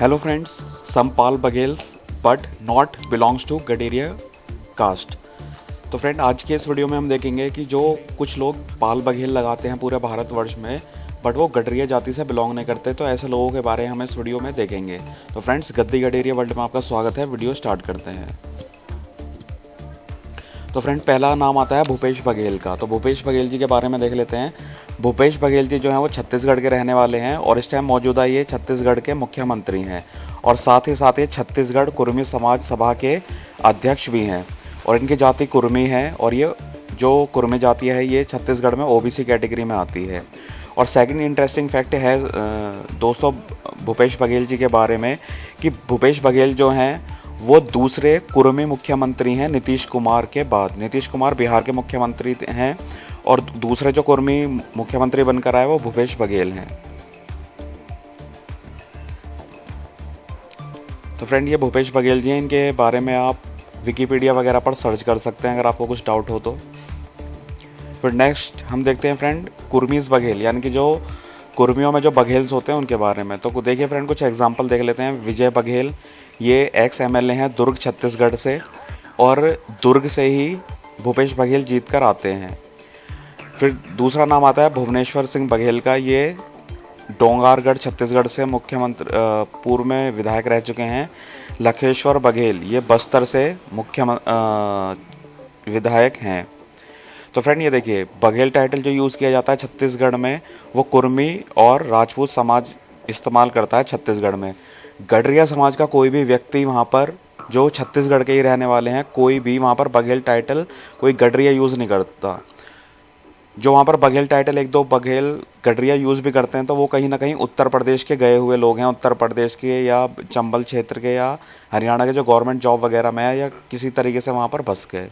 Hello friends, some Pal Baghels but not belongs to Gaderia caste. तो friend, आज के इस वीडियो में हम देखेंगे कि जो कुछ लोग पाल बघेल लगाते हैं पूरे भारतवर्ष में, बट वो गडरिया जाति से बिलोंग नहीं करते। तो ऐसे लोगों के बारे में हम इस वीडियो में देखेंगे। तो फ्रेंड्स, गद्दी गडेरिया वर्ल्ड में आपका स्वागत है। वीडियो स्टार्ट करते हैं। तो फ्रेंड, पहला नाम आता है भूपेश बघेल का। तो भूपेश बघेल जी के बारे में देख लेते हैं। भूपेश बघेल जी जो हैं वो छत्तीसगढ़ के रहने वाले हैं और इस टाइम मौजूदा ये छत्तीसगढ़ के मुख्यमंत्री हैं और साथ ही साथ ये छत्तीसगढ़ कुर्मी समाज सभा के अध्यक्ष भी हैं और इनकी जाति कुर्मी है और ये जो कुर्मी जाति है ये छत्तीसगढ़ में ओबीसी कैटेगरी में आती है। और सेकंड इंटरेस्टिंग फैक्ट है दोस्तों भूपेश बघेल जी के बारे में कि भूपेश बघेल जो हैं वो दूसरे कुर्मी मुख्यमंत्री हैं नीतीश कुमार के बाद। नीतीश कुमार बिहार के मुख्यमंत्री हैं और दूसरे जो कुर्मी मुख्यमंत्री बनकर आए वो भूपेश बघेल हैं। तो फ्रेंड, ये भूपेश बघेल जी हैं। इनके बारे में आप विकिपीडिया वगैरह पर सर्च कर सकते हैं अगर आपको कुछ डाउट हो तो। फिर नेक्स्ट हम देखते हैं फ्रेंड कुर्मीज बघेल, यानी कि जो कुर्मियों में जो बघेल्स होते हैं उनके बारे में। तो देखिए फ्रेंड, कुछ एग्जांपल देख लेते हैं। विजय बघेल, ये एक्स एमएलए हैं दुर्ग छत्तीसगढ़ से और दुर्ग से ही भूपेश बघेल जीत कर आते हैं। फिर दूसरा नाम आता है भुवनेश्वर सिंह बघेल का। ये डोंगारगढ़ छत्तीसगढ़ से मुख्यमंत्री पूर्व में विधायक रह चुके हैं। लखेश्वर बघेल, ये बस्तर से मुख्य विधायक हैं। तो फ्रेंड, ये देखिए बघेल टाइटल जो यूज़ किया जाता है छत्तीसगढ़ में वो कुर्मी और राजपूत समाज इस्तेमाल करता है छत्तीसगढ़ में। गडरिया समाज का कोई भी व्यक्ति वहाँ पर जो छत्तीसगढ़ के ही रहने वाले हैं, कोई भी वहाँ पर बघेल टाइटल कोई गडरिया यूज़ नहीं करता। जो वहाँ पर बघेल टाइटल एक दो बघेल गडरिया यूज़ भी करते हैं तो वो कहीं ना कहीं उत्तर प्रदेश के गए हुए लोग हैं, उत्तर प्रदेश के या चंबल क्षेत्र के या हरियाणा के जो गवर्नमेंट जॉब वगैरह में है या किसी तरीके से वहाँ पर बस गए।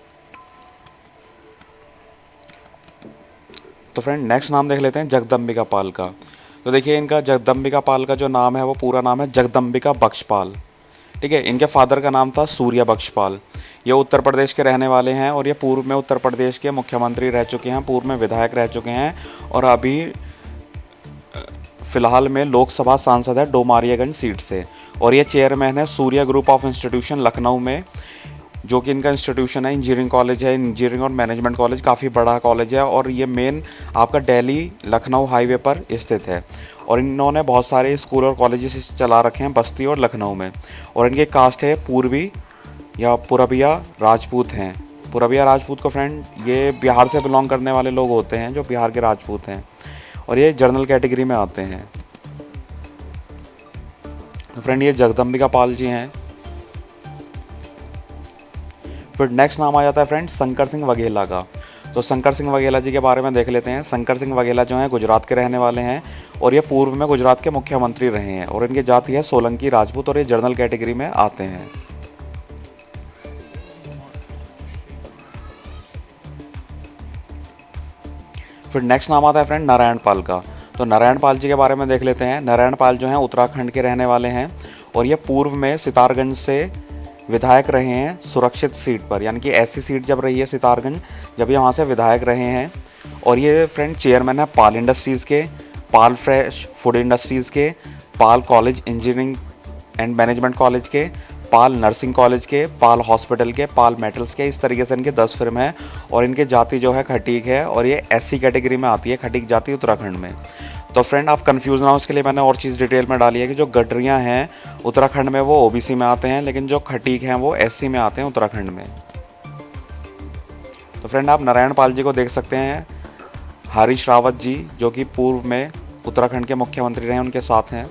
तो फ्रेंड, नेक्स्ट नाम देख लेते हैं जगदम्बिका पाल का। तो देखिए इनका जगदम्बिका पाल का जो नाम है वो पूरा नाम है जगदम्बिका बख्शपाल। ठीक है, इनके फादर का नाम था सूर्य बख्शपाल। ये उत्तर प्रदेश के रहने वाले हैं और ये पूर्व में उत्तर प्रदेश के मुख्यमंत्री रह चुके हैं, पूर्व में विधायक रह चुके हैं और अभी फ़िलहाल में लोकसभा सांसद है डोमारियागंज सीट से। और ये चेयरमैन है सूर्य ग्रुप ऑफ इंस्टीट्यूशन लखनऊ में, जो कि इनका इंस्टीट्यूशन है इंजीनियरिंग कॉलेज है, इंजीनियरिंग और मैनेजमेंट कॉलेज, काफ़ी बड़ा कॉलेज है और ये मेन आपका दिल्ली लखनऊ हाईवे पर स्थित है। और इन्होंने बहुत सारे स्कूल और कॉलेजेस चला रखे हैं बस्ती और लखनऊ में। और इनकी कास्ट है पूर्वी या पुरबिया राजपूत हैं। पुरबिया राजपूत को फ्रेंड ये बिहार से बिलोंग करने वाले लोग होते हैं जो बिहार के राजपूत हैं और ये जनरल कैटेगरी में आते हैं। तो फ्रेंड, ये जगदम्बिका पाल जी हैं। फिर नेक्स्ट नाम आ जाता है फ्रेंड शंकर सिंह वघेला का। तो शंकर सिंह वघेला जी के बारे में देख लेते हैं। शंकर सिंह वघेला जो हैं गुजरात के रहने वाले हैं और ये पूर्व में गुजरात के मुख्यमंत्री रहे हैं और इनकी जाति है सोलंकी राजपूत और ये जनरल कैटेगरी में आते हैं। फिर नेक्स्ट नाम आता है फ्रेंड नारायण पाल का। तो नारायण पाल जी के बारे में देख लेते हैं। नारायण पाल जो हैं उत्तराखंड के रहने वाले हैं और ये पूर्व में सितारगंज से विधायक रहे हैं सुरक्षित सीट पर, यानी कि ऐसी सीट जब रही है सितारगंज, जब ये वहाँ से विधायक रहे हैं। और ये फ्रेंड चेयरमैन है पाल इंडस्ट्रीज़ के, पाल फ्रेश फूड इंडस्ट्रीज़ के, Pal college engineering and management college के, पाल नर्सिंग कॉलेज के, पाल हॉस्पिटल के, पाल मेटल्स के। इस तरीके से इनके 10 फर्म हैं और इनकी जाति जो है खटीक है और ये एससी कैटेगरी में आती है, खटीक जाति उत्तराखंड में। तो फ्रेंड, आप कंफ्यूज ना हो इसके लिए मैंने और चीज़ डिटेल में डाली है कि जो गडरियाँ हैं उत्तराखंड में वो ओबीसी में आते हैं, लेकिन जो खटीक हैं वो एससी में आते हैं उत्तराखंड में। तो फ्रेंड, आप नारायण पाल जी को देख सकते हैं। हरीश रावत जी जो कि पूर्व में उत्तराखंड के मुख्यमंत्री रहे उनके साथ हैं।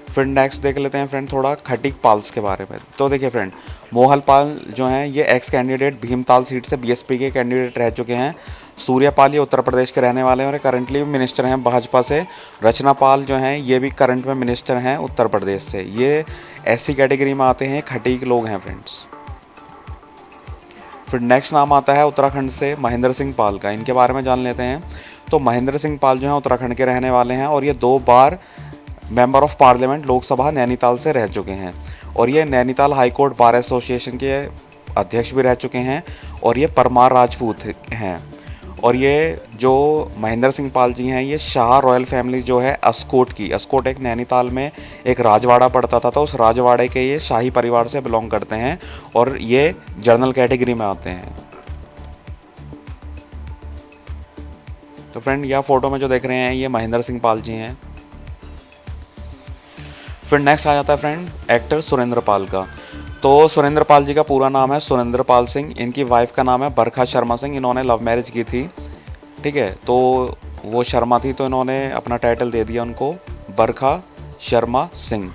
फिर नेक्स्ट देख लेते हैं फ्रेंड थोड़ा खटीक पाल्स के बारे में। तो देखिए फ्रेंड, मोहल पाल जो हैं ये एक्स कैंडिडेट भीमताल सीट से बीएसपी के कैंडिडेट रह चुके हैं। सूर्यपाल ये उत्तर प्रदेश के रहने वाले हैं और करंटली मिनिस्टर हैं भाजपा से। रचना पाल जो हैं ये भी करंट में मिनिस्टर हैं उत्तर प्रदेश से। ये एससी कैटेगरी में आते हैं, खटीक लोग हैं फ्रेंड्स। फिर नेक्स्ट नाम आता है उत्तराखंड से महेंद्र सिंह पाल का। इनके बारे में जान लेते हैं। तो महेंद्र सिंह पाल जो हैं उत्तराखंड के रहने वाले हैं और ये 2 बार member of parliament Lok Sabha Nainital से रह चुके हैं और ये Nainital high court bar association के अध्यक्ष भी रह चुके हैं और ये परमार राजपूत हैं। और ये जो महेंद्र सिंह पाल जी हैं ये शाह रॉयल फैमिली जो है अस्कोट की, अस्कोट एक नैनीताल में एक राजवाड़ा पड़ता था, तो उस राजवाड़े के ये शाही परिवार से बिलोंग करते हैं और ये जनरल कैटेगरी में आते हैं। तो फ्रेंड यह फोटो में जो देख रहे हैं ये महेंद्र सिंह पाल जी हैं। फिर नेक्स्ट आ जाता है फ्रेंड एक्टर सुरेंद्र पाल का। तो सुरेंद्र पाल जी का पूरा नाम है सुरेंद्र पाल सिंह, इनकी वाइफ का नाम है बरखा शर्मा सिंह। इन्होंने लव मैरिज की थी, ठीक है, तो वो शर्मा थी, तो इन्होंने अपना टाइटल दे दिया उनको बरखा शर्मा सिंह।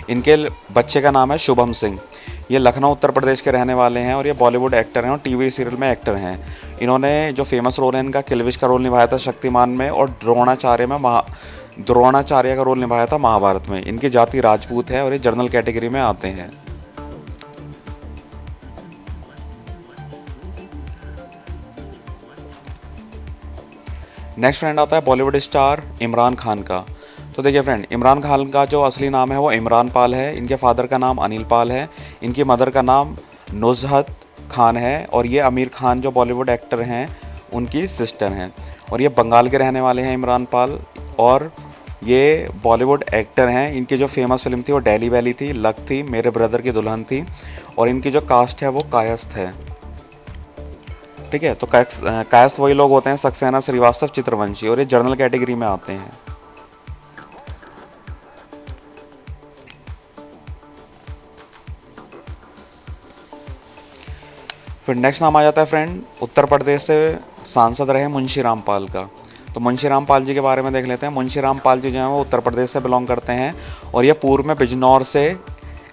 इनके बच्चे का नाम है शुभम सिंह। ये लखनऊ उत्तर प्रदेश के रहने वाले हैं और ये बॉलीवुड एक्टर हैं और टीवी सीरियल में एक्टर हैं। इन्होंने जो फेमस रोल है इनका किल्विश का रोल निभाया था शक्तिमान में, और द्रोणाचार्य का रोल निभाया था महाभारत में। इनकी जाति राजपूत है और ये जनरल कैटेगरी में आते हैं। नेक्स्ट फ्रेंड आता है बॉलीवुड स्टार इमरान खान का। तो देखिए फ्रेंड, इमरान खान का जो असली नाम है वो इमरान पाल है। इनके फादर का नाम अनिल पाल है। इनकी मदर का नाम नुज़हत खान है और ये आमिर खान जो बॉलीवुड एक्टर हैं उनकी सिस्टर हैं। और ये बंगाल के रहने वाले हैं इमरान पाल, और ये बॉलीवुड एक्टर हैं। इनकी जो फेमस फिल्म थी वो डेली वैली थी, लक थी, मेरे ब्रदर की दुल्हन थी, और इनकी जो कास्ट है वो कायस्थ है, ठीक है। तो कायस्थ वही लोग होते हैं सक्सेना, श्रीवास्तव, चित्रवंशी, और ये जनरल कैटेगरी में आते हैं। फिर नेक्स्ट नाम आ जाता है फ्रेंड उत्तर प्रदेश से सांसद रहे मुंशी राम पाल का। तो मुंशी राम पाल जी के बारे में देख लेते हैं। मुंशी राम पाल जी जो हैं वो उत्तर प्रदेश से बिलोंग करते हैं और ये पूर्व में बिजनौर से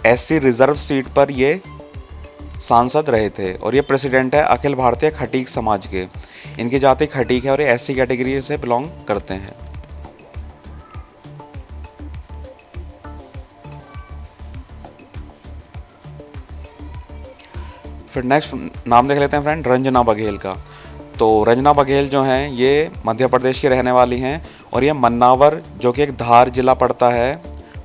एससी रिजर्व सीट पर ये सांसद रहे थे और ये प्रेसिडेंट है अखिल भारतीय खटीक समाज के। इनकी जाति खटीक है और ये एससी कैटेगरी से बिलोंग करते हैं। फिर नेक्स्ट नाम देख लेते हैं फ्रेंड रंजना बघेल का। तो रंजना बघेल जो हैं ये मध्य प्रदेश की रहने वाली हैं और ये मन्नावर जो कि एक धार जिला पड़ता है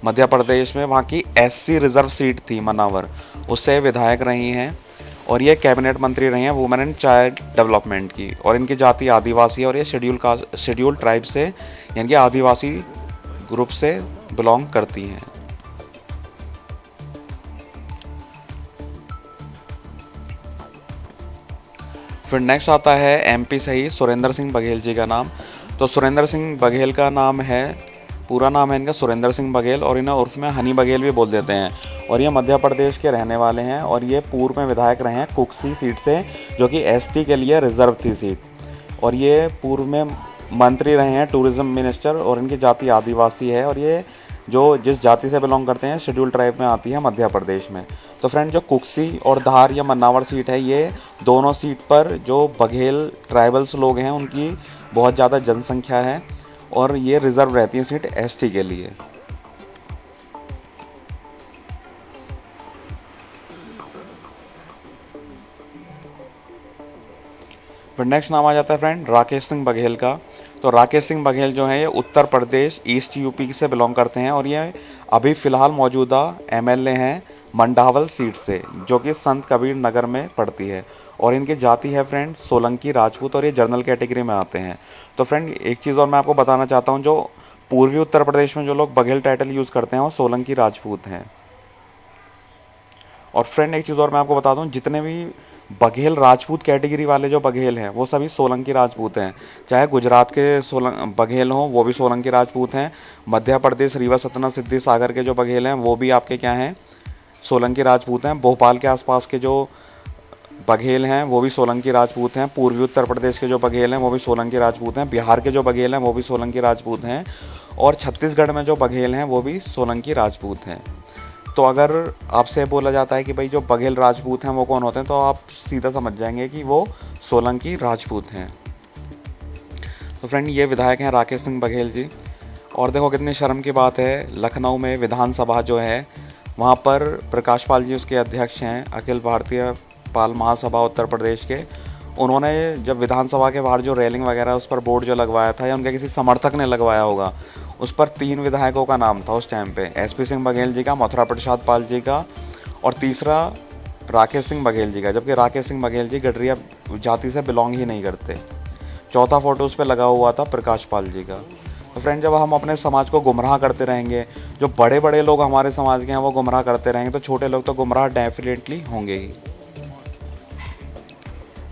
मध्य प्रदेश में, वहाँ की एससी रिजर्व सीट थी मन्नावर, उससे विधायक रही हैं और ये कैबिनेट मंत्री रही हैं वुमेन एंड चाइल्ड डेवलपमेंट की। और इनकी जाति आदिवासी है और ये शेड्यूल ट्राइब से यानी कि आदिवासी ग्रुप से बिलोंग करती हैं। फिर नेक्स्ट आता है एमपी से ही सुरेंद्र सिंह बघेल जी का नाम। तो सुरेंद्र सिंह बघेल का नाम है, पूरा नाम है इनका सुरेंद्र सिंह बघेल और इन्हें उर्फ में हनी बघेल भी बोल देते हैं। और ये मध्य प्रदेश के रहने वाले हैं और ये पूर्व में विधायक रहे हैं कुक्सी सीट से, जो कि एसटी के लिए रिजर्व थी सीट। और ये पूर्व में मंत्री रहे हैं टूरिज्म मिनिस्टर और इनकी जाति आदिवासी है और ये जो जिस जाति से बिलोंग करते हैं शेड्यूल ट्राइब में आती है मध्य प्रदेश में। तो फ्रेंड जो कुक्सी और धार या मन्नावर सीट है ये दोनों सीट पर जो बघेल ट्राइबल्स लोग हैं उनकी बहुत ज़्यादा जनसंख्या है और ये रिजर्व रहती है सीट एसटी के लिए। फिर नेक्स्ट नाम आ जाता है फ्रेंड राकेश सिंह बघेल का। तो राकेश सिंह बघेल जो हैं ये उत्तर प्रदेश ईस्ट यूपी से बिलोंग करते हैं और ये अभी फ़िलहाल मौजूदा एमएलए हैं मंडावल सीट से, जो कि संत कबीर नगर में पड़ती है। और इनकी जाति है फ्रेंड सोलंकी राजपूत और ये जनरल कैटेगरी में आते हैं। तो फ्रेंड एक चीज़ और मैं आपको बताना चाहता हूँ, जो पूर्वी उत्तर प्रदेश में जो लोग बघेल टाइटल यूज़ करते हैं वो सोलंकी राजपूत हैं। और फ्रेंड एक चीज़ और मैं आपको बता दूँ, जितने भी बघेल राजपूत कैटेगरी वाले जो बघेल हैं वो सभी सोलंकी राजपूत हैं। चाहे गुजरात के बघेल हों वो भी सोलंकी राजपूत हैं, मध्य प्रदेश रीवा सतना सिद्धि सागर के जो बघेल हैं वो भी आपके क्या हैं सोलंकी राजपूत हैं। भोपाल के आसपास के जो बघेल हैं वो भी सोलंकी राजपूत हैं। पूर्वी उत्तर प्रदेश के जो बघेल हैं वो भी सोलंकी राजपूत हैं। बिहार के जो बघेल हैं वो भी सोलंकी राजपूत हैं और छत्तीसगढ़ में जो बघेल हैं वो भी सोलंकी राजपूत हैं। तो अगर आपसे बोला जाता है कि भाई जो बघेल राजपूत हैं वो कौन होते हैं, तो आप सीधा समझ जाएंगे कि वो सोलंकी राजपूत हैं। तो फ्रेंड ये विधायक हैं राकेश सिंह बघेल जी। और देखो कितनी शर्म की बात है, लखनऊ में विधानसभा जो है वहाँ पर प्रकाश पाल जी उसके अध्यक्ष हैं, अखिल भारतीय पाल महासभा उत्तर प्रदेश के। उन्होंने जब विधानसभा के बाहर जो रेलिंग वगैरह उस पर बोर्ड जो लगवाया था या उनके किसी समर्थक ने लगवाया होगा, उस पर 3 विधायकों का नाम था उस टाइम पे, एसपी सिंह बघेल जी का, मथुरा प्रसाद पाल जी का और तीसरा राकेश सिंह बघेल जी का। जबकि राकेश सिंह बघेल जी गडरिया जाति से बिलोंग ही नहीं करते। चौथा फोटो उस पर लगा हुआ था प्रकाश पाल जी का। तो फ्रेंड जब हम अपने समाज को गुमराह करते रहेंगे, जो बड़े बड़े लोग हमारे समाज के हैं वो गुमराह करते रहेंगे, तो छोटे लोग तो गुमराह डेफिनेटली होंगे ही।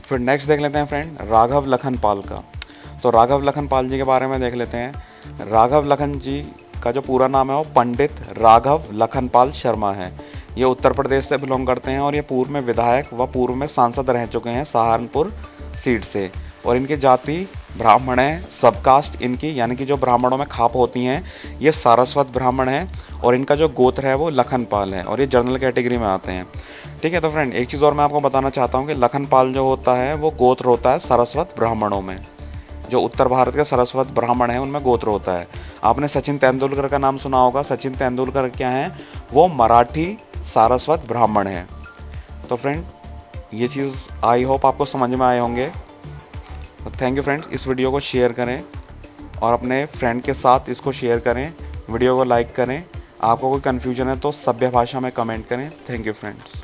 फिर नेक्स्ट देख लेते हैं फ्रेंड राघव लखन पाल का। तो राघव लखन पाल जी के बारे में देख लेते हैं। राघव लखन जी का जो पूरा नाम है वो पंडित राघव लखन पाल शर्मा है। ये उत्तर प्रदेश से बिलोंग करते हैं और ये पूर्व में विधायक व पूर्व में सांसद रह चुके हैं सहारनपुर सीट से। और इनकी जाति ब्राह्मण है, सबकास्ट इनकी यानी कि जो ब्राह्मणों में खाप होती हैं ये सारस्वत ब्राह्मण है, और इनका जो गोत्र है वो लखन पाल है, और ये जनरल कैटेगरी में आते हैं। ठीक है, तो फ्रेंड एक चीज़ और मैं आपको बताना चाहता हूँ कि लखन पाल जो होता है वो गोत्र होता है सारस्वत ब्राह्मणों में। जो उत्तर भारत के सारस्वत ब्राह्मण हैं उनमें गोत्र होता है। आपने सचिन तेंदुलकर का नाम सुना होगा। सचिन तेंदुलकर क्या हैं, वो मराठी सारस्वत ब्राह्मण हैं। तो फ्रेंड ये चीज़ आई होप आपको समझ में आए होंगे। तो थैंक यू फ्रेंड्स, इस वीडियो को शेयर करें और अपने फ्रेंड के साथ इसको शेयर करें, वीडियो को लाइक करें। आपको कोई कन्फ्यूजन है तो सभ्य भाषा में कमेंट करें। Thank you friends.